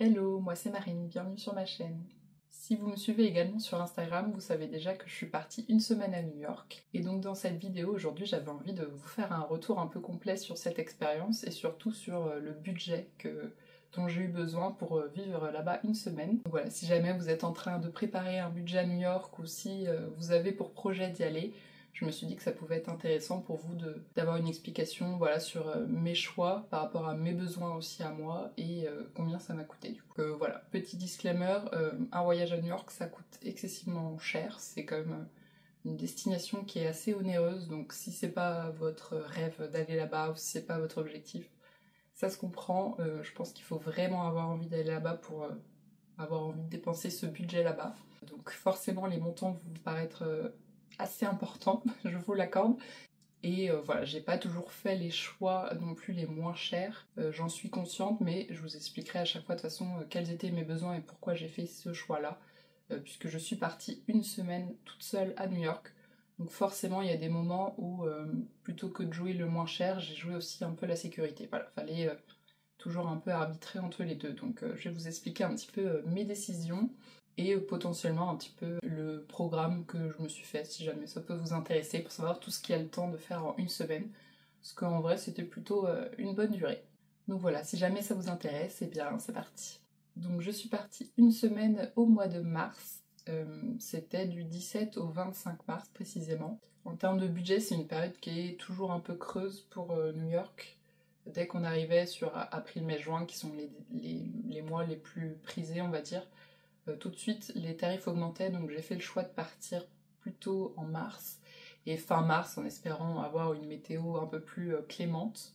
Hello, moi c'est Marine, bienvenue sur ma chaîne. Si vous me suivez également sur Instagram, vous savez déjà que je suis partie une semaine à New York. Et donc dans cette vidéo aujourd'hui, j'avais envie de vous faire un retour un peu complet sur cette expérience et surtout sur le budget dont j'ai eu besoin pour vivre là-bas une semaine. Donc voilà, si jamais vous êtes en train de préparer un budget à New York ou si vous avez pour projet d'y aller, je me suis dit que ça pouvait être intéressant pour vous d'avoir une explication voilà, sur mes choix par rapport à mes besoins aussi à moi et combien ça m'a coûté. Du coup, voilà, petit disclaimer, un voyage à New York ça coûte excessivement cher, c'est quand même une destination qui est assez onéreuse, donc si c'est pas votre rêve d'aller là-bas ou si c'est pas votre objectif, ça se comprend, je pense qu'il faut vraiment avoir envie d'aller là-bas pour avoir envie de dépenser ce budget là-bas. Donc forcément les montants vont vous paraître assez importants, je vous l'accorde. Et voilà, j'ai pas toujours fait les choix non plus les moins chers, j'en suis consciente, mais je vous expliquerai à chaque fois de toute façon quels étaient mes besoins et pourquoi j'ai fait ce choix-là, puisque je suis partie une semaine toute seule à New York. Donc forcément, il y a des moments où, plutôt que de jouer le moins cher, j'ai joué aussi un peu la sécurité. Voilà, fallait toujours un peu arbitrer entre les deux. Donc je vais vous expliquer un petit peu mes décisions et potentiellement un petit peu le programme que je me suis fait, si jamais ça peut vous intéresser, pour savoir tout ce qu'il y a le temps de faire en une semaine. Parce qu'en vrai, c'était plutôt une bonne durée. Donc voilà, si jamais ça vous intéresse, eh bien c'est parti. Donc je suis partie une semaine au mois de mars. C'était du 17 au 25 mars précisément. En termes de budget, c'est une période qui est toujours un peu creuse pour New York. Dès qu'on arrivait sur avril, mai, juin, qui sont les mois les plus prisés, on va dire, tout de suite les tarifs augmentaient, donc j'ai fait le choix de partir plutôt en mars, et fin mars en espérant avoir une météo un peu plus clémente.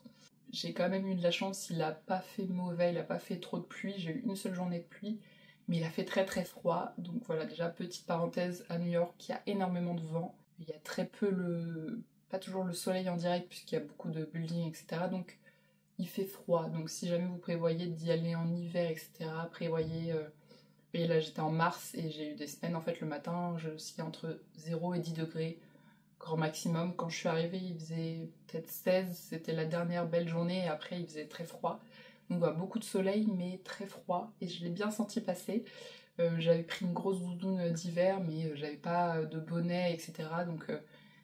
J'ai quand même eu de la chance, il a pas fait mauvais, il a pas fait trop de pluie, j'ai eu une seule journée de pluie, mais il a fait très très froid, donc voilà, déjà petite parenthèse, à New York, il y a énormément de vent, il y a très peu pas toujours le soleil en direct puisqu'il y a beaucoup de buildings, etc. Donc il fait froid, donc si jamais vous prévoyez d'y aller en hiver, etc., prévoyez... Et là j'étais en mars et j'ai eu des semaines, en fait le matin, je oscillais entre 0 et 10 degrés, grand maximum. Quand je suis arrivée, il faisait peut-être 16, c'était la dernière belle journée, et après il faisait très froid. Donc voilà, beaucoup de soleil, mais très froid, et je l'ai bien senti passer. J'avais pris une grosse doudoune d'hiver, mais j'avais pas de bonnet, etc. Donc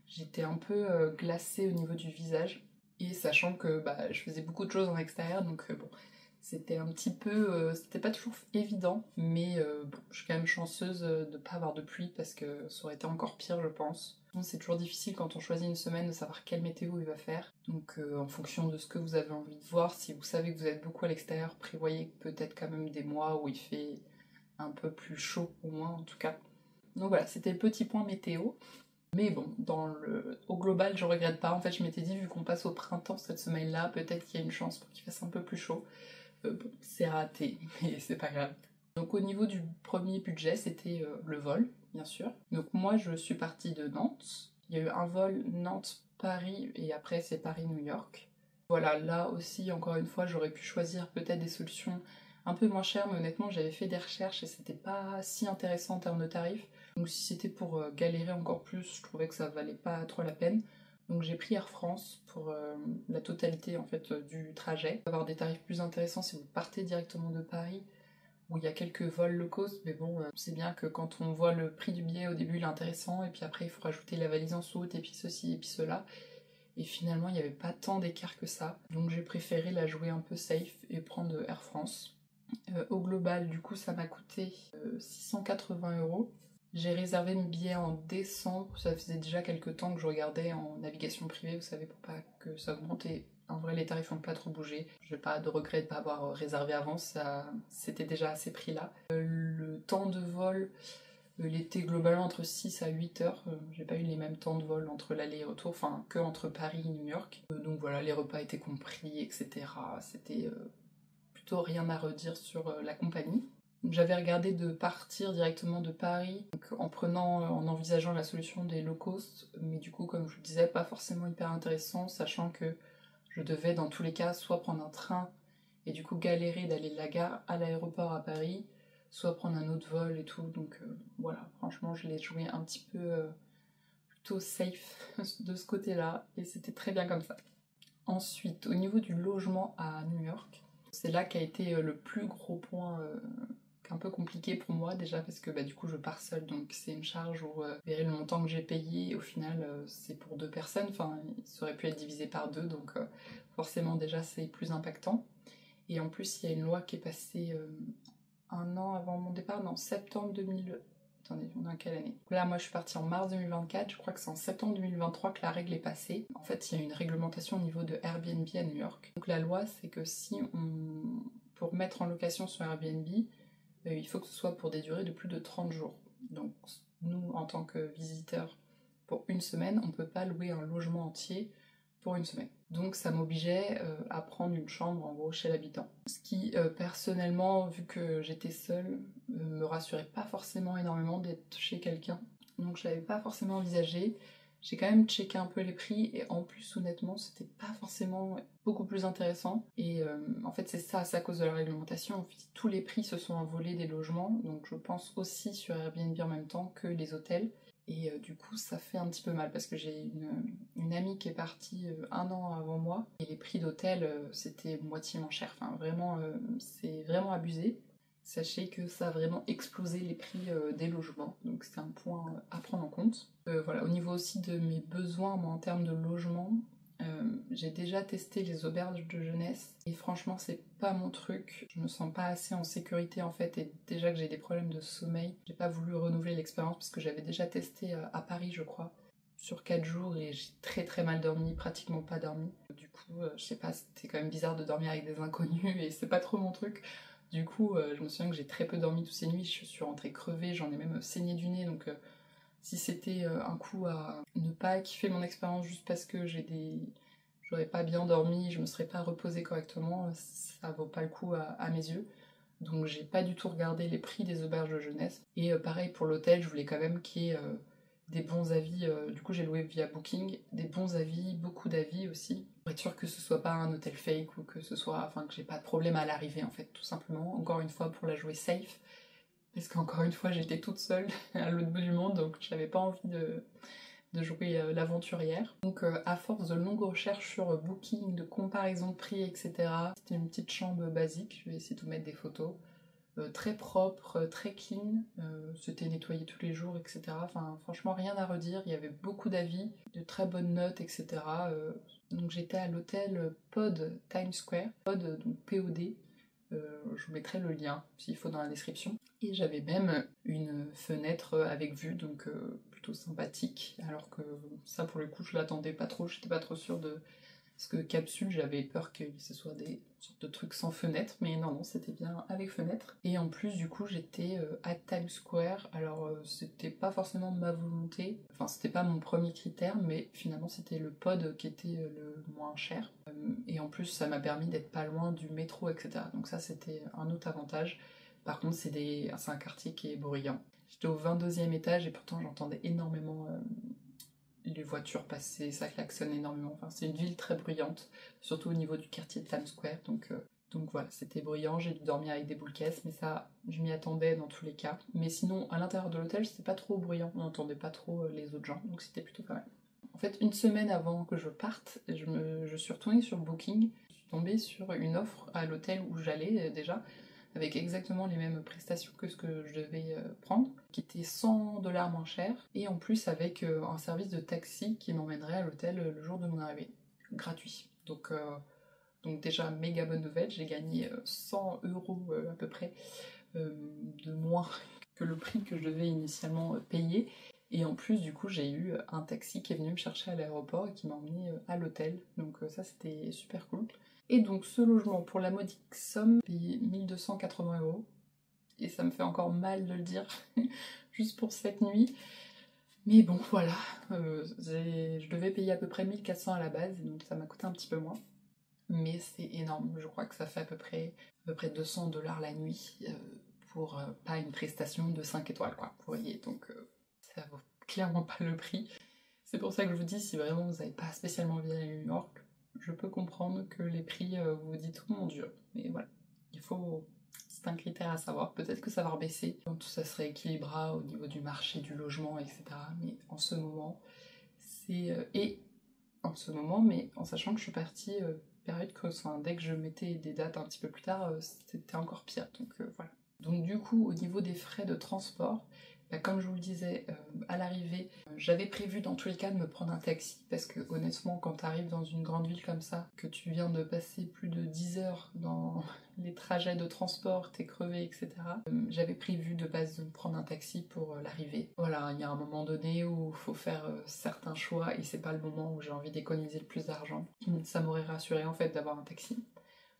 j'étais un peu glacée au niveau du visage. Et sachant que bah, je faisais beaucoup de choses en extérieur, donc bon, c'était un petit peu... c'était pas toujours évident, mais bon, je suis quand même chanceuse de ne pas avoir de pluie, parce que ça aurait été encore pire, je pense. C'est toujours difficile quand on choisit une semaine de savoir quelle météo il va faire. Donc en fonction de ce que vous avez envie de voir, si vous savez que vous êtes beaucoup à l'extérieur, prévoyez peut-être quand même des mois où il fait un peu plus chaud, au moins en tout cas. Donc voilà, c'était le petit point météo. Mais bon, au global, je regrette pas. En fait, je m'étais dit, vu qu'on passe au printemps cette semaine-là, peut-être qu'il y a une chance pour qu'il fasse un peu plus chaud. Bon, c'est raté, mais c'est pas grave. Donc au niveau du premier budget, c'était le vol, bien sûr. Donc moi, je suis partie de Nantes. Il y a eu un vol Nantes-Paris, et après c'est Paris-New York. Voilà, là aussi, encore une fois, j'aurais pu choisir peut-être des solutions un peu moins chères, mais honnêtement, j'avais fait des recherches et c'était pas si intéressant en termes de tarifs. Donc si c'était pour galérer encore plus, je trouvais que ça valait pas trop la peine. Donc j'ai pris Air France pour la totalité en fait du trajet. Avoir des tarifs plus intéressants si vous partez directement de Paris, où il y a quelques vols low cost, mais bon, c'est bien que quand on voit le prix du billet au début, il est intéressant, et puis après il faut rajouter la valise en soute, et puis ceci, et puis cela. Et finalement, il n'y avait pas tant d'écart que ça. Donc j'ai préféré la jouer un peu safe et prendre Air France. Au global, du coup, ça m'a coûté 680 €. J'ai réservé mes billets en décembre, ça faisait déjà quelques temps que je regardais en navigation privée, vous savez, pour pas que ça augmente, et en vrai les tarifs n'ont pas trop bougé. Je n'ai pas de regret de ne pas avoir réservé avant, ça c'était déjà à ces prix-là. Le temps de vol, il était globalement entre 6 à 8 heures, j'ai pas eu les mêmes temps de vol entre l'aller et retour, enfin que entre Paris et New York. Donc voilà, les repas étaient compris, etc. C'était plutôt rien à redire sur la compagnie. J'avais regardé de partir directement de Paris, donc en envisageant la solution des low cost, mais du coup, comme je vous disais, pas forcément hyper intéressant, sachant que je devais dans tous les cas soit prendre un train et du coup galérer d'aller de la gare à l'aéroport à Paris, soit prendre un autre vol et tout, donc voilà, franchement je l'ai joué un petit peu plutôt safe de ce côté-là, et c'était très bien comme ça. Ensuite, au niveau du logement à New York, C'est là qu'a été le plus gros point un peu compliqué pour moi déjà parce que du coup je pars seule, donc c'est une charge où vous verrez le montant que j'ai payé, au final c'est pour 2 personnes, enfin ça aurait pu être divisé par 2, donc forcément déjà c'est plus impactant. Et en plus il y a une loi qui est passée un an avant mon départ, non, septembre 2000... Attendez, on est en quelle année? Là, moi, je suis partie en mars 2024, je crois que c'est en septembre 2023 que la règle est passée. En fait, il y a une réglementation au niveau de Airbnb à New York. Donc la loi, c'est que pour mettre en location sur Airbnb, il faut que ce soit pour des durées de plus de 30 jours. Donc nous, en tant que visiteurs, pour une semaine, on ne peut pas louer un logement entier pour une semaine. Donc ça m'obligeait à prendre une chambre en gros chez l'habitant. Ce qui personnellement, vu que j'étais seule, me rassurait pas forcément énormément d'être chez quelqu'un. Donc je l'avais pas forcément envisagé. J'ai quand même checké un peu les prix et en plus honnêtement c'était pas forcément beaucoup plus intéressant. Et en fait c'est à cause de la réglementation. En fait, tous les prix se sont envolés des logements, donc je pense aussi sur Airbnb en même temps que les hôtels. Et du coup ça fait un petit peu mal parce que j'ai une amie qui est partie un an avant moi et les prix d'hôtel c'était moitiément cher, enfin vraiment c'est vraiment abusé. Sachez que ça a vraiment explosé les prix des logements, donc c'est un point à prendre en compte. Voilà, au niveau aussi de mes besoins, moi en termes de logement, j'ai déjà testé les auberges de jeunesse et franchement c'est pas mon truc, je me sens pas assez en sécurité en fait, et déjà que j'ai des problèmes de sommeil, j'ai pas voulu renouveler l'expérience parce que j'avais déjà testé à Paris je crois, sur 4 jours et j'ai très mal dormi, pratiquement pas dormi. Du coup, je sais pas, c'était quand même bizarre de dormir avec des inconnus et c'est pas trop mon truc. Du coup, je me souviens que j'ai très peu dormi toutes ces nuits, je suis rentrée crevée, j'en ai même saigné du nez, donc si c'était un coup à ne pas kiffer mon expérience juste parce que j'aurais pas bien dormi, je me serais pas reposée correctement, ça vaut pas le coup à mes yeux. Donc j'ai pas du tout regardé les prix des auberges de jeunesse. Et pareil pour l'hôtel, je voulais quand même qu'il y ait des bons avis, du coup j'ai loué via Booking, des bons avis, beaucoup d'avis aussi, pour être sûr que ce soit pas un hôtel fake ou que ce soit, enfin que j'ai pas de problème à l'arrivée en fait, tout simplement, encore une fois pour la jouer safe, parce qu'encore une fois j'étais toute seule à l'autre bout du monde, donc j'avais pas envie de jouer l'aventurière. Donc à force de longues recherches sur Booking, de comparaison de prix, etc., c'était une petite chambre basique, je vais essayer de vous mettre des photos. Très propre, très clean, c'était nettoyé tous les jours, etc. Enfin, franchement, rien à redire, il y avait beaucoup d'avis, de très bonnes notes, etc. Donc j'étais à l'hôtel Pod Times Square, Pod, donc POD, je vous mettrai le lien s'il faut dans la description. Et j'avais même une fenêtre avec vue, donc plutôt sympathique, alors que ça pour le coup je l'attendais pas trop, j'étais pas trop sûre de... Parce que capsule, j'avais peur que ce soit des sortes de trucs sans fenêtre, mais non, c'était bien avec fenêtre. Et en plus, du coup, j'étais à Times Square, alors c'était pas forcément ma volonté, enfin c'était pas mon premier critère, mais finalement c'était le pod qui était le moins cher. Et en plus, ça m'a permis d'être pas loin du métro, etc. Donc ça, c'était un autre avantage. Par contre, c'est un quartier qui est bruyant. J'étais au 22e étage et pourtant j'entendais énormément les voitures passaient, ça klaxonne énormément. Enfin, c'est une ville très bruyante, surtout au niveau du quartier de Times Square. Donc voilà, c'était bruyant, j'ai dû dormir avec des boules caisses, mais ça, je m'y attendais dans tous les cas. Mais sinon, à l'intérieur de l'hôtel, c'était pas trop bruyant, on n'entendait pas trop les autres gens, donc c'était plutôt pas mal. En fait, une semaine avant que je parte, je suis retournée sur Booking, je suis tombée sur une offre à l'hôtel où j'allais déjà, avec exactement les mêmes prestations que ce que je devais prendre, qui était 100 $ moins cher, et en plus avec un service de taxi qui m'emmènerait à l'hôtel le jour de mon arrivée, gratuit. Donc déjà, méga bonne nouvelle, j'ai gagné 100 € à peu près de moins que le prix que je devais initialement payer. Et en plus, du coup, j'ai eu un taxi qui est venu me chercher à l'aéroport et qui m'a emmené à l'hôtel. Donc ça, c'était super cool. Et donc ce logement, pour la modique somme, payé 1280 €. Et ça me fait encore mal de le dire, juste pour cette nuit. Mais bon, voilà. Je devais payer à peu près 1400 à la base, donc ça m'a coûté un petit peu moins. Mais c'est énorme, je crois que ça fait à peu près 200 $ la nuit pour pas une prestation de 5 étoiles, quoi. Vous voyez, donc ça vaut clairement pas le prix. C'est pour ça que je vous dis, si vraiment vous n'avez pas spécialement envie d'aller à New York, je peux comprendre que les prix, vous vous dites, oh mon dieu, mais voilà, c'est un critère à savoir, peut-être que ça va rebaisser, quand tout ça se rééquilibrera au niveau du marché, du logement, etc. Mais en ce moment, mais en sachant que je suis partie période creuse. Enfin, dès que je mettais des dates un petit peu plus tard, c'était encore pire. Donc voilà. Donc du coup, au niveau des frais de transport, bah, comme je vous le disais à l'arrivée, j'avais prévu dans tous les cas de me prendre un taxi parce que honnêtement, quand tu arrives dans une grande ville comme ça, que tu viens de passer plus de 10 heures dans les trajets de transport, t'es crevé, etc. J'avais prévu de base de me prendre un taxi pour l'arrivée. Voilà, il y a un moment donné où il faut faire certains choix et c'est pas le moment où j'ai envie d'économiser le plus d'argent. Ça m'aurait rassuré en fait d'avoir un taxi.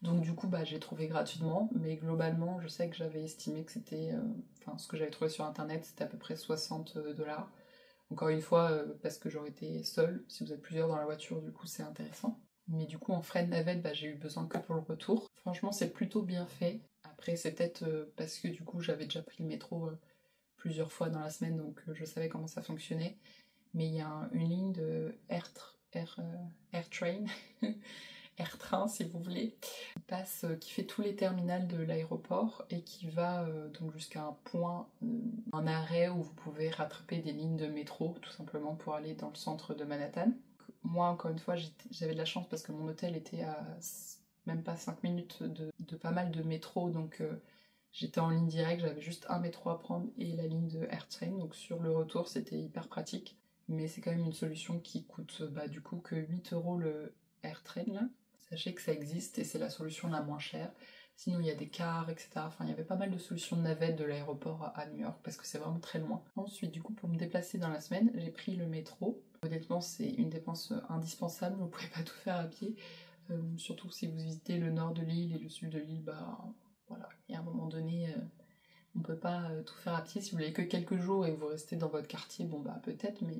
Donc du coup, bah, j'ai trouvé gratuitement, mais globalement, je sais que j'avais estimé que c'était... Enfin, ce que j'avais trouvé sur internet, c'était à peu près 60 $. Encore une fois, parce que j'aurais été seule. Si vous êtes plusieurs dans la voiture, du coup, c'est intéressant. Mais du coup, en frais de navette, bah, j'ai eu besoin que pour le retour. Franchement, c'est plutôt bien fait. Après, c'est peut-être parce que du coup, j'avais déjà pris le métro plusieurs fois dans la semaine, donc je savais comment ça fonctionnait. Mais il y a une ligne de Airtrain, Airtrain si vous voulez, qui fait tous les terminals de l'aéroport et qui va donc jusqu'à un point, un arrêt où vous pouvez rattraper des lignes de métro tout simplement pour aller dans le centre de Manhattan. Moi, encore une fois, j'avais de la chance parce que mon hôtel était à même pas 5 minutes de pas mal de métro, donc j'étais en ligne directe, j'avais juste un métro à prendre et la ligne de Airtrain, donc sur le retour c'était hyper pratique. Mais c'est quand même une solution qui coûte du coup que 8 € le Airtrain là. Sachez que ça existe et c'est la solution la moins chère. Sinon il y a des cars, etc. Enfin il y avait pas mal de solutions de navette de l'aéroport à New York parce que c'est vraiment très loin. Ensuite du coup pour me déplacer dans la semaine, j'ai pris le métro. Honnêtement c'est une dépense indispensable, vous pouvez pas tout faire à pied. Surtout si vous visitez le nord de l'île et le sud de l'île, bah voilà, il y a un moment donné... on peut pas tout faire à pied. Si vous n'avez que quelques jours et que vous restez dans votre quartier, bon bah peut-être, mais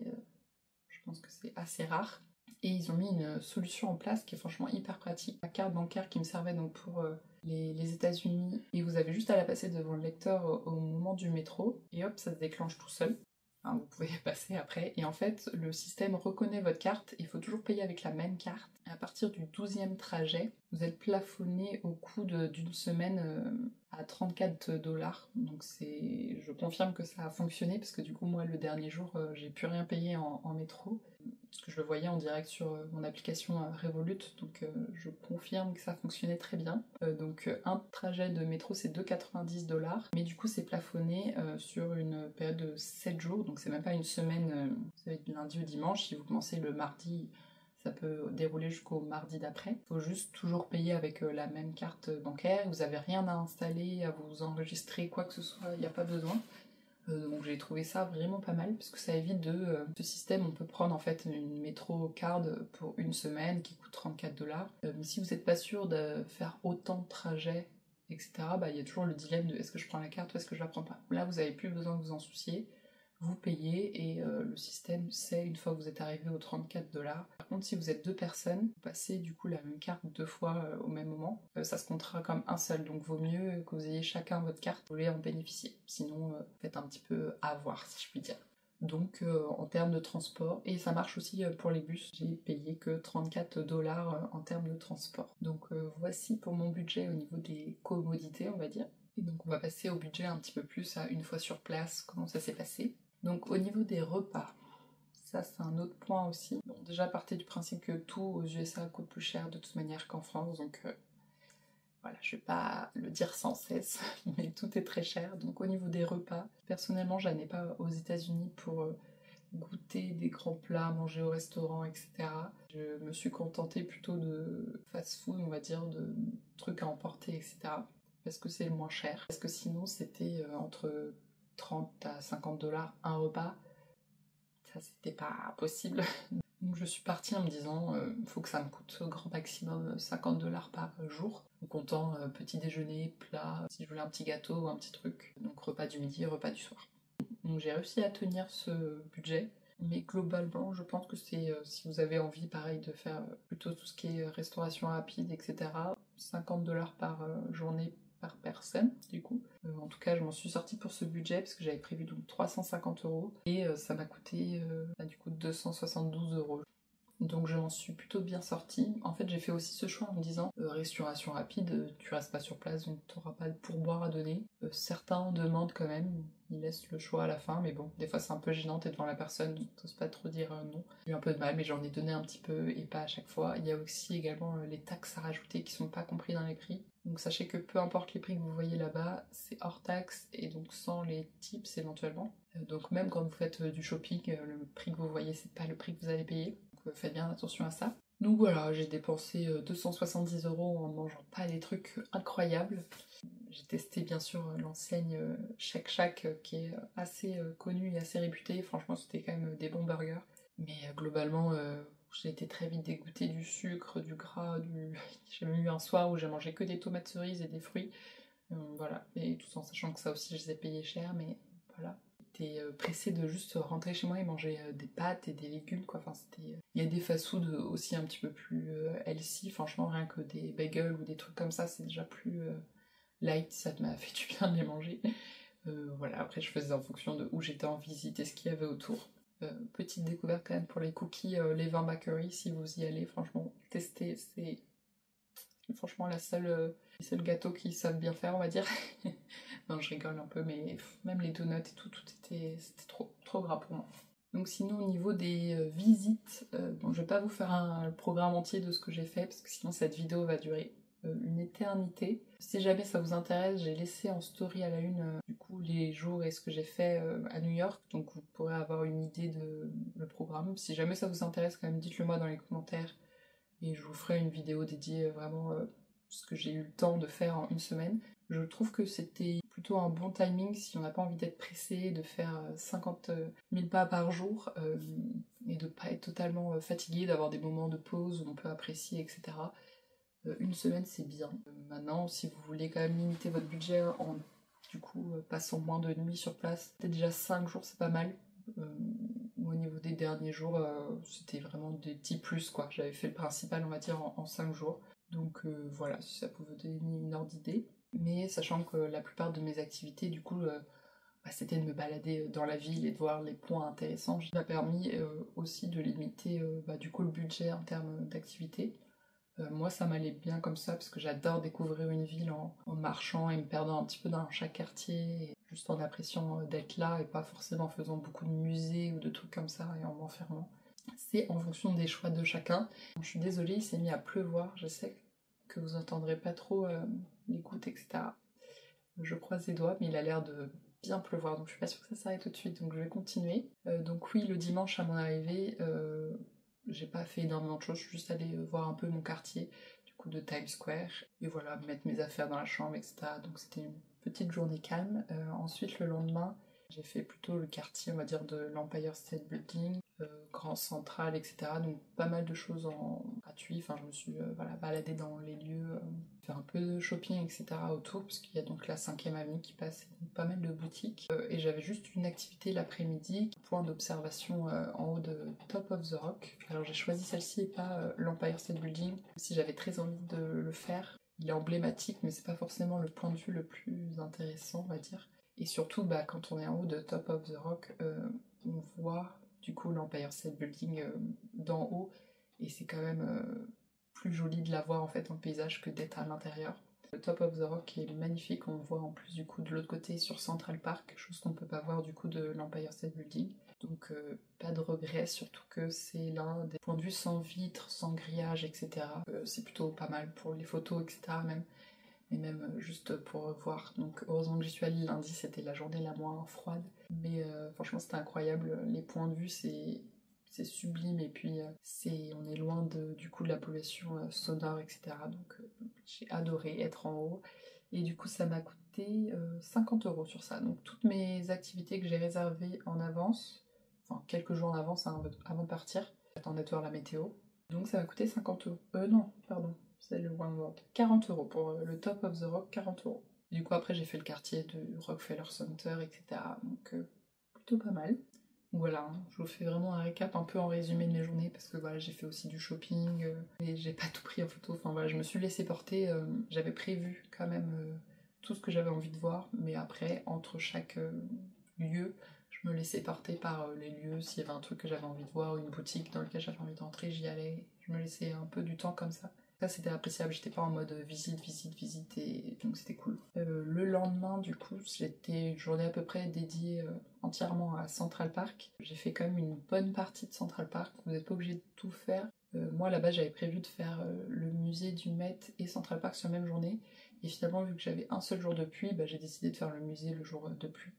je pense que c'est assez rare. Et ils ont mis une solution en place qui est franchement hyper pratique. La carte bancaire qui me servait donc pour les États-Unis, et vous avez juste à la passer devant le lecteur au moment du métro, et hop, ça se déclenche tout seul. Enfin, vous pouvez passer après. Et en fait, le système reconnaît votre carte, il faut toujours payer avec la même carte. Et à partir du 12e trajet, vous êtes plafonné au coût d'une semaine à 34 $. Donc je confirme que ça a fonctionné, parce que du coup, moi, le dernier jour, j'ai plus rien payé en métro. Parce que je le voyais en direct sur mon application Revolut, donc je confirme que ça fonctionnait très bien. Donc un trajet de métro c'est 2,90 $, mais du coup c'est plafonné sur une période de 7 jours, donc c'est même pas une semaine, ça va être du lundi au dimanche. Si vous commencez le mardi, ça peut dérouler jusqu'au mardi d'après. Il faut juste toujours payer avec la même carte bancaire, vous n'avez rien à installer, à vous enregistrer, quoi que ce soit, il n'y a pas besoin. Donc j'ai trouvé ça vraiment pas mal parce que ça évite ce système. On peut prendre en fait une métro card pour une semaine qui coûte 34 $. Mais si vous n'êtes pas sûr de faire autant de trajets, etc., bah il y a toujours le dilemme de est-ce que je prends la carte ou est-ce que je la prends pas. Là vous avez plus besoin de vous en soucier. Vous payez et le système sait une fois que vous êtes arrivé aux 34 $. Par contre, si vous êtes deux personnes, vous passez du coup la même carte deux fois au même moment, ça se comptera comme un seul. Donc vaut mieux que vous ayez chacun votre carte, vous voulez en bénéficier. Sinon, faites un petit peu avoir, si je puis dire. Donc en termes de transport, et ça marche aussi pour les bus, j'ai payé que 34 $ en termes de transport. Donc voici pour mon budget au niveau des commodités, on va dire. Et donc on va passer au budget un petit peu plus à une fois sur place, comment ça s'est passé. Donc au niveau des repas, ça c'est un autre point aussi. Bon, déjà partez du principe que tout aux USA coûte plus cher de toute manière qu'en France, donc voilà, je vais pas le dire sans cesse, mais tout est très cher. Donc au niveau des repas, personnellement j'allais pas aux États-Unis pour goûter des grands plats, manger au restaurant, etc. Je me suis contentée plutôt de fast-food, on va dire, de trucs à emporter, etc. Parce que c'est le moins cher. Parce que sinon c'était entre 30 à 50 $ un repas. Ça, c'était pas possible. Donc je suis partie en me disant, il faut que ça me coûte au grand maximum 50 $ par jour, en comptant petit déjeuner, plat, si je voulais un petit gâteau ou un petit truc. Donc repas du midi, repas du soir. Donc j'ai réussi à tenir ce budget. Mais globalement, je pense que c'est, si vous avez envie, pareil, de faire plutôt tout ce qui est restauration rapide, etc., 50 $ par journée par personne, du coup. En tout cas, je m'en suis sortie pour ce budget, parce que j'avais prévu donc 350 €, et ça m'a coûté, du coup, 272 €. Donc je m'en suis plutôt bien sortie. En fait j'ai fait aussi ce choix en me disant restauration rapide, tu restes pas sur place donc tu n'auras pas de pourboire à donner. Certains demandent quand même, ils laissent le choix à la fin, mais bon, des fois c'est un peu gênant, t'es devant la personne, t'oses pas trop dire non. J'ai eu un peu de mal mais j'en ai donné un petit peu et pas à chaque fois. Il y a aussi également les taxes à rajouter qui sont pas compris dans les prix. Donc sachez que peu importe les prix que vous voyez là-bas, c'est hors taxe et donc sans les tips éventuellement. Donc même quand vous faites du shopping, le prix que vous voyez c'est pas le prix que vous allez payer. Donc faites bien attention à ça. Donc voilà, j'ai dépensé 270 € en mangeant pas des trucs incroyables. J'ai testé bien sûr l'enseigne Shake Shack qui est assez connue et assez réputée. Franchement c'était quand même des bons burgers. Mais globalement j'ai été très vite dégoûtée du sucre, du gras, J'ai même eu un soir où j'ai mangé que des tomates cerises et des fruits. Voilà, et tout en sachant que ça aussi je les ai payés cher, mais voilà. J'étais pressée de juste rentrer chez moi et manger des pâtes et des légumes, quoi. Enfin, c'était... Il y a des fast-food aussi un petit peu plus healthy, franchement, rien que des bagels ou des trucs comme ça, c'est déjà plus light, ça m'a fait du bien de les manger. Voilà, après je faisais en fonction de où j'étais en visite et ce qu'il y avait autour. Petite découverte quand même pour les cookies, les vins Bakery, si vous y allez, franchement, testez, c'est franchement les seuls gâteaux qui savent bien faire, on va dire. Non, je rigole un peu, mais même les donuts et tout c'était trop gras pour moi. Donc sinon au niveau des visites, bon je vais pas vous faire un programme entier de ce que j'ai fait, parce que sinon cette vidéo va durer une éternité. Si jamais ça vous intéresse, j'ai laissé en story à la une du coup les jours et ce que j'ai fait à New York, donc vous pourrez avoir une idée de le programme. Si jamais ça vous intéresse quand même, dites-le moi dans les commentaires et je vous ferai une vidéo dédiée vraiment ce que j'ai eu le temps de faire en une semaine. Je trouve que c'était plutôt un bon timing si on n'a pas envie d'être pressé, de faire 50 000 pas par jour et de pas être totalement fatigué, d'avoir des moments de pause où on peut apprécier, etc. Une semaine c'est bien. Maintenant, si vous voulez quand même limiter votre budget en du coup passant moins de nuits sur place, peut-être déjà 5 jours c'est pas mal. Au niveau des derniers jours, c'était vraiment des petits plus quoi. J'avais fait le principal on va dire en 5 jours. Donc voilà, si ça peut vous donner une ordre d'idée. Mais sachant que la plupart de mes activités du coup c'était de me balader dans la ville et de voir les points intéressants. Ça m'a permis aussi de limiter du coup le budget en termes d'activité. Moi ça m'allait bien comme ça parce que j'adore découvrir une ville en marchant et me perdant un petit peu dans chaque quartier et juste en appréciant d'être là et pas forcément en faisant beaucoup de musées ou de trucs comme ça et en m'enfermant. C'est en fonction des choix de chacun. Je suis désolée, il s'est mis à pleuvoir, je sais que vous entendrez pas trop les gouttes, etc. Je croise les doigts, mais il a l'air de bien pleuvoir, donc je suis pas sûre que ça s'arrête tout de suite, donc je vais continuer. Donc oui, le dimanche à mon arrivée, j'ai pas fait énormément de choses, je suis juste allée voir un peu mon quartier, du coup de Times Square, et voilà, mettre mes affaires dans la chambre, etc. Donc c'était une petite journée calme. Ensuite, le lendemain, j'ai fait plutôt le quartier, on va dire, de l'Empire State Building, Grand Central, etc. Donc pas mal de choses en gratuit. Enfin, je me suis baladée dans les lieux, faire un peu de shopping, etc. autour, parce qu'il y a donc la 5e avenue qui passe, donc pas mal de boutiques. Et j'avais juste une activité l'après-midi, point d'observation en haut de Top of the Rock. Alors j'ai choisi celle-ci et pas l'Empire State Building, même si j'avais très envie de le faire. Il est emblématique, mais c'est pas forcément le point de vue le plus intéressant, on va dire. Et surtout, quand on est en haut de Top of the Rock, on voit du coup l'Empire State Building d'en haut, et c'est quand même plus joli de la voir en fait en paysage que d'être à l'intérieur. Le Top of the Rock est magnifique, on voit en plus du coup de l'autre côté sur Central Park, chose qu'on ne peut pas voir du coup de l'Empire State Building. Donc pas de regret, surtout que c'est l'un des points de vue sans vitres, sans grillage, etc. C'est plutôt pas mal pour les photos, etc. même. Mais même juste pour voir. Donc heureusement que j'y suis allée lundi, c'était la journée la moins froide. Mais franchement c'était incroyable, les points de vue c'est sublime et puis on est loin du coup de la pollution sonore, etc. Donc j'ai adoré être en haut. Et du coup ça m'a coûté 50 € sur ça. Donc toutes mes activités que j'ai réservées en avance, enfin quelques jours en avance avant de partir, j'attendais de voir la météo. Donc ça m'a coûté 50 €. Non, pardon. C'est le One World. 40 € pour le Top of the Rock, 40 €. Du coup, après, j'ai fait le quartier de Rockefeller Center, etc. Donc, plutôt pas mal. Voilà, hein, je vous fais vraiment un récap un peu en résumé de mes journées parce que voilà, j'ai fait aussi du shopping et j'ai pas tout pris en photo. Enfin voilà, je me suis laissée porter. J'avais prévu quand même tout ce que j'avais envie de voir, mais après, entre chaque lieu, Je me laissais porter par les lieux, s'il y avait un truc que j'avais envie de voir, ou une boutique dans laquelle j'avais envie d'entrer, j'y allais. Je me laissais un peu du temps comme ça. Ça c'était appréciable, j'étais pas en mode visite et donc c'était cool. Le lendemain du coup c'était une journée à peu près dédiée entièrement à Central Park. J'ai fait quand même une bonne partie de Central Park, vous n'êtes pas obligé de tout faire. Moi là-bas j'avais prévu de faire le musée du Met et Central Park sur la même journée. Et finalement vu que j'avais un seul jour de pluie, j'ai décidé de faire le musée le jour de pluie.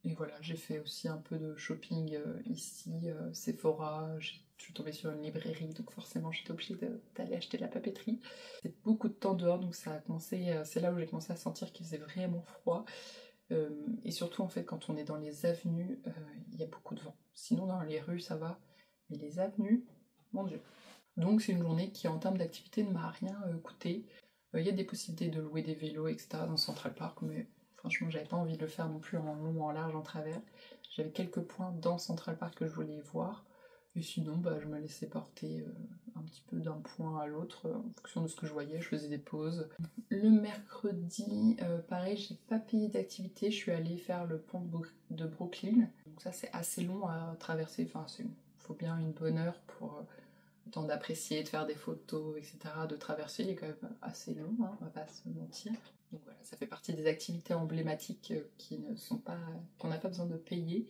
Et voilà, j'ai fait aussi un peu de shopping ici, Sephora, je suis tombée sur une librairie, donc forcément j'étais obligée d'aller acheter de la papeterie. C'est beaucoup de temps dehors, donc ça a commencé, c'est là où j'ai commencé à sentir qu'il faisait vraiment froid. Et surtout en fait quand on est dans les avenues, il y a beaucoup de vent. Sinon dans les rues ça va, mais les avenues, mon dieu. Donc c'est une journée qui en termes d'activité ne m'a rien coûté. Il y a des possibilités de louer des vélos, etc. dans Central Park, mais franchement j'avais pas envie de le faire non plus en long, en large, en travers. J'avais quelques points dans Central Park que je voulais voir. Et sinon je me laissais porter un petit peu d'un point à l'autre en fonction de ce que je voyais, je faisais des pauses. Le mercredi, pareil, j'ai pas payé d'activité, je suis allée faire le pont de Brooklyn. Donc ça c'est assez long à traverser, enfin il faut bien une bonne heure pour le temps d'apprécier, de faire des photos, etc. De traverser, il est quand même assez long, hein, on va pas se mentir. Donc voilà, ça fait partie des activités emblématiques qui ne sont pas, qu'on n'a pas besoin de payer.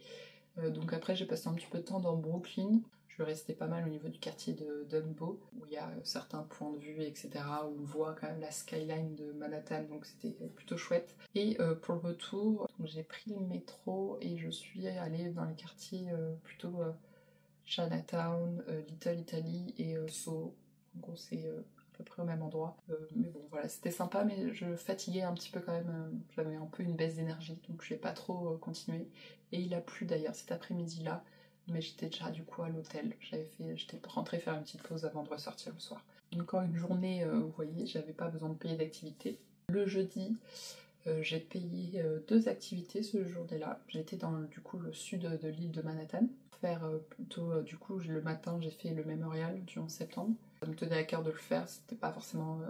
Donc après j'ai passé un petit peu de temps dans Brooklyn. Je suis restée pas mal au niveau du quartier de Dumbo, où il y a certains points de vue, etc. où on voit quand même la skyline de Manhattan, donc c'était plutôt chouette. Et pour le retour, j'ai pris le métro et je suis allée dans les quartiers plutôt Chinatown, Little Italy et Soho. En gros c'est à peu près au même endroit. Mais bon voilà, c'était sympa, mais je fatiguais un petit peu quand même. J'avais un peu une baisse d'énergie, donc je n'ai pas trop continué. Et il a plu d'ailleurs cet après-midi-là, mais j'étais déjà du coup à l'hôtel. J'étais rentrée faire une petite pause avant de ressortir le soir. Encore une journée, vous voyez, j'avais pas besoin de payer d'activité. Le jeudi, j'ai payé 2 activités ce jour-là. J'étais dans du coup le sud de l'île de Manhattan. Faire plutôt du coup le matin j'ai fait le mémorial du 11 septembre. Ça me tenait à cœur de le faire, c'était pas forcément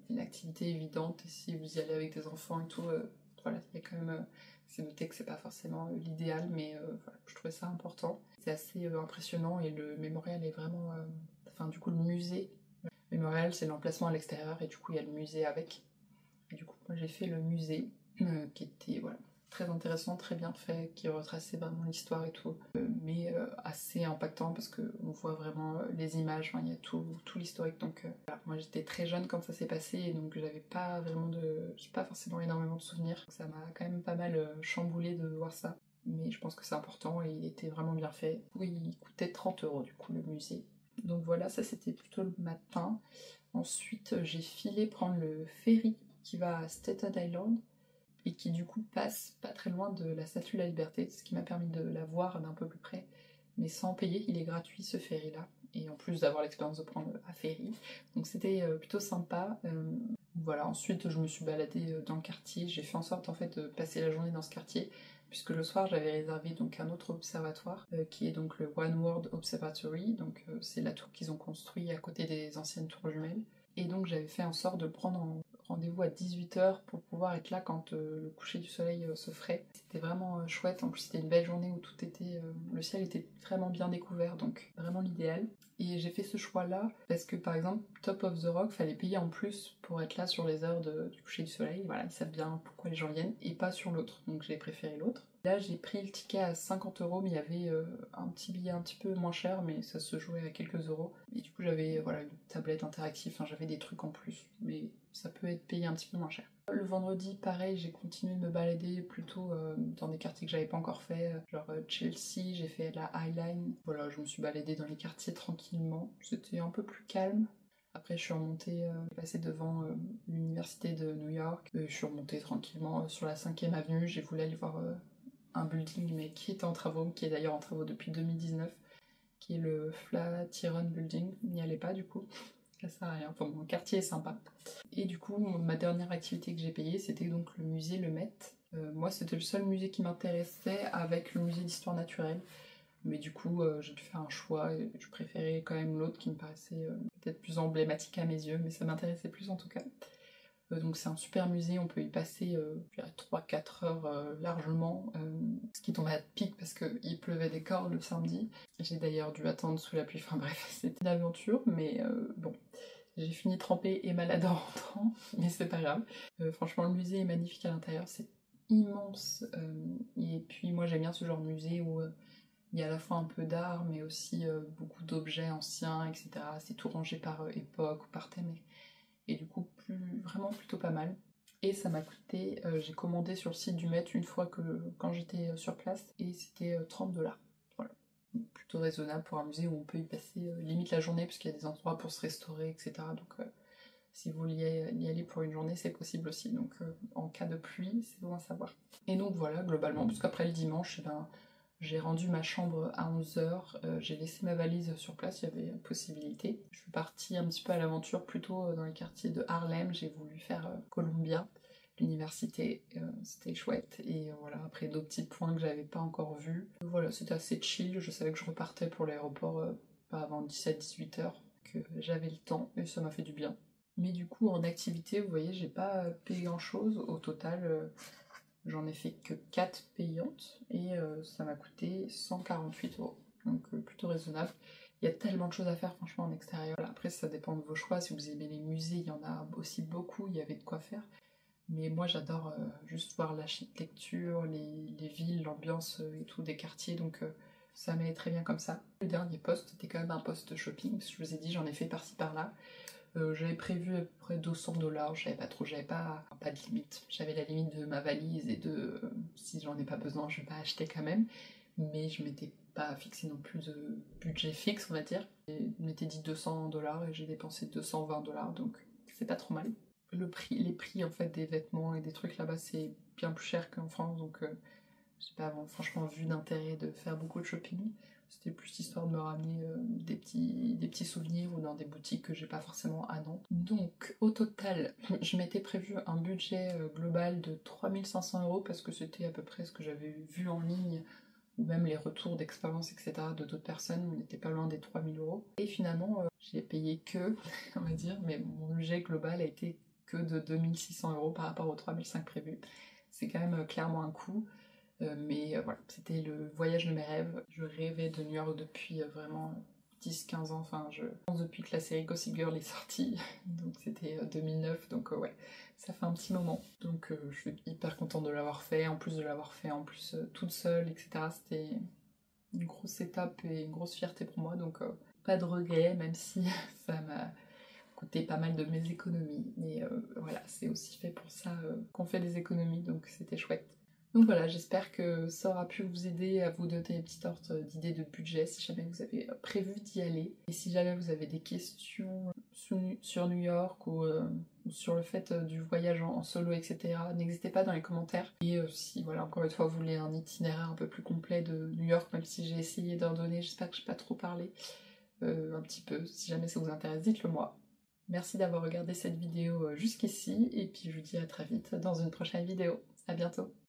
une activité évidente et si vous y allez avec des enfants et tout, voilà, il y a quand même c'est noté que c'est pas forcément l'idéal, mais voilà, je trouvais ça important. C'est assez impressionnant et le mémorial est vraiment enfin du coup le musée. Le mémorial c'est l'emplacement à l'extérieur et du coup il y a le musée avec. Et du coup moi j'ai fait le musée qui était voilà très intéressant, très bien fait, qui retraçait vraiment l'histoire et tout, mais assez impactant parce qu'on voit vraiment les images, il y a tout l'historique. Donc voilà. Moi j'étais très jeune quand ça s'est passé et donc j'ai pas forcément énormément de souvenirs. Ça m'a quand même pas mal chamboulé de voir ça, mais je pense que c'est important et il était vraiment bien fait. Oui, il coûtait 30 € du coup le musée. Donc voilà, ça c'était plutôt le matin. Ensuite j'ai filé prendre le ferry qui va à Staten Island et qui du coup passe pas très loin de la Statue de la Liberté, ce qui m'a permis de la voir d'un peu plus près, mais sans payer. Il est gratuit ce ferry là, et en plus d'avoir l'expérience de prendre un ferry, donc c'était plutôt sympa. Voilà, ensuite je me suis baladée dans le quartier, j'ai fait en sorte en fait de passer la journée dans ce quartier, puisque le soir j'avais réservé donc un autre observatoire, qui est donc le One World Observatory, donc c'est la tour qu'ils ont construit à côté des anciennes tours jumelles, et donc j'avais fait en sorte de le prendre en rendez-vous à 18 h pour pouvoir être là quand le coucher du soleil se ferait. C'était vraiment chouette, en plus c'était une belle journée où tout était, le ciel était vraiment bien découvert, donc vraiment l'idéal. Et j'ai fait ce choix-là parce que par exemple, Top of the Rock, fallait payer en plus pour être là sur les heures du coucher du soleil. Voilà, ils savent bien pourquoi les gens viennent, et pas sur l'autre, donc j'ai préféré l'autre. Là j'ai pris le ticket à 50 €, mais il y avait un petit billet un petit peu moins cher, mais ça se jouait à quelques euros. Et du coup j'avais voilà, une tablette interactive, enfin j'avais des trucs en plus, mais ça peut être payé un petit peu moins cher. Le vendredi, pareil, j'ai continué de me balader plutôt dans des quartiers que j'avais pas encore fait, genre Chelsea, j'ai fait la High Line. Voilà, je me suis baladée dans les quartiers tranquillement, c'était un peu plus calme. Après, je suis remontée, passée devant l'université de New York, je suis remontée tranquillement sur la 5e avenue, j'ai voulu aller voir un building mais qui était en travaux, qui est d'ailleurs en travaux depuis 2019, qui est le Flatiron Building. N'y allez pas du coup, ça sert à rien, enfin mon quartier est sympa. Et du coup ma dernière activité que j'ai payée c'était donc le musée Le Met. Moi c'était le seul musée qui m'intéressait avec le musée d'histoire naturelle, mais du coup j'ai dû faire un choix et je préférais quand même l'autre qui me paraissait peut-être plus emblématique à mes yeux, mais ça m'intéressait plus en tout cas. Donc c'est un super musée, on peut y passer 3-4 heures largement, ce qui tombait à pic parce qu'il pleuvait des cordes le samedi. J'ai d'ailleurs dû attendre sous la pluie, enfin bref, c'était une aventure, mais bon, j'ai fini trempée et malade en rentrant, mais c'est pas grave. Franchement, le musée est magnifique à l'intérieur, c'est immense, et puis moi j'aime bien ce genre de musée où il y a à la fois un peu d'art, mais aussi beaucoup d'objets anciens, etc. C'est tout rangé par époque ou par thème, et du coup vraiment plutôt pas mal. Et ça m'a coûté, j'ai commandé sur le site du Met une fois quand j'étais sur place, et c'était 30 $. Voilà. Donc, plutôt raisonnable pour un musée où on peut y passer limite la journée, parce qu'il y a des endroits pour se restaurer, etc. Donc si vous vouliez y aller pour une journée, c'est possible aussi. Donc en cas de pluie, c'est bon à savoir. Et donc voilà, globalement, parce qu'après le dimanche, eh ben, j'ai rendu ma chambre à 11 h, j'ai laissé ma valise sur place, il y avait possibilité. Je suis partie un petit peu à l'aventure, plutôt dans les quartiers de Harlem, j'ai voulu faire Columbia, l'université, c'était chouette. Et voilà, après d'autres petits points que j'avais pas encore vus. Voilà, c'était assez chill, je savais que je repartais pour l'aéroport pas avant 17-18 h, que j'avais le temps, et ça m'a fait du bien. Mais du coup, en activité, vous voyez, j'ai pas payé grand chose. Au total, j'en ai fait que 4 payantes et ça m'a coûté 148 €. Donc plutôt raisonnable. Il y a tellement de choses à faire, franchement, en extérieur. Après, ça dépend de vos choix. Si vous aimez les musées, il y en a aussi beaucoup. Il y avait de quoi faire. Mais moi, j'adore juste voir l'architecture, les villes, l'ambiance et tout des quartiers. Donc ça m'allait très bien comme ça. Le dernier post était quand même un post shopping. Parce que je vous ai dit, j'en ai fait par-ci par-là. J'avais prévu à peu près 200 $, je savais pas trop, j'avais pas de limite. J'avais la limite de ma valise et de si j'en ai pas besoin, je vais pas acheter quand même. Mais je m'étais pas fixé non plus de budget fixe, on va dire. Je m'étais dit 200 $ et j'ai dépensé 220 $, donc c'est pas trop mal. Les prix en fait des vêtements et des trucs là-bas, c'est bien plus cher qu'en France, donc j'ai pas franchement vu d'intérêt de faire beaucoup de shopping. C'était plus histoire de me ramener des petits souvenirs ou dans des boutiques que j'ai pas forcément à Nantes. Donc au total, je m'étais prévu un budget global de 3500 € parce que c'était à peu près ce que j'avais vu en ligne, ou même les retours d'expérience, etc. de d'autres personnes, on n'était pas loin des 3000 €. Et finalement, j'ai payé que, on va dire, mais mon budget global a été que de 2600 € par rapport aux 3500 prévus. C'est quand même clairement un coût. Mais voilà, c'était le voyage de mes rêves. Je rêvais de New York depuis vraiment 10-15 ans. Enfin, je pense depuis que la série Gossip Girl est sortie. Donc c'était 2009. Donc ouais, ça fait un petit moment. Donc je suis hyper contente de l'avoir fait. En plus de l'avoir fait toute seule, etc. C'était une grosse étape et une grosse fierté pour moi. Donc pas de regrets, même si ça m'a coûté pas mal de mes économies. Mais voilà, c'est aussi fait pour ça qu'on fait des économies. Donc c'était chouette. Donc voilà, j'espère que ça aura pu vous aider à vous donner des petites sortes d'idées de budget si jamais vous avez prévu d'y aller. Et si jamais vous avez des questions sur New York ou sur le fait du voyage en solo, etc., n'hésitez pas dans les commentaires. Et si, voilà, encore une fois, vous voulez un itinéraire un peu plus complet de New York, même si j'ai essayé d'en donner, j'espère que je n'ai pas trop parlé, un petit peu. Si jamais ça vous intéresse, dites-le moi. Merci d'avoir regardé cette vidéo jusqu'ici, et puis je vous dis à très vite dans une prochaine vidéo. À bientôt.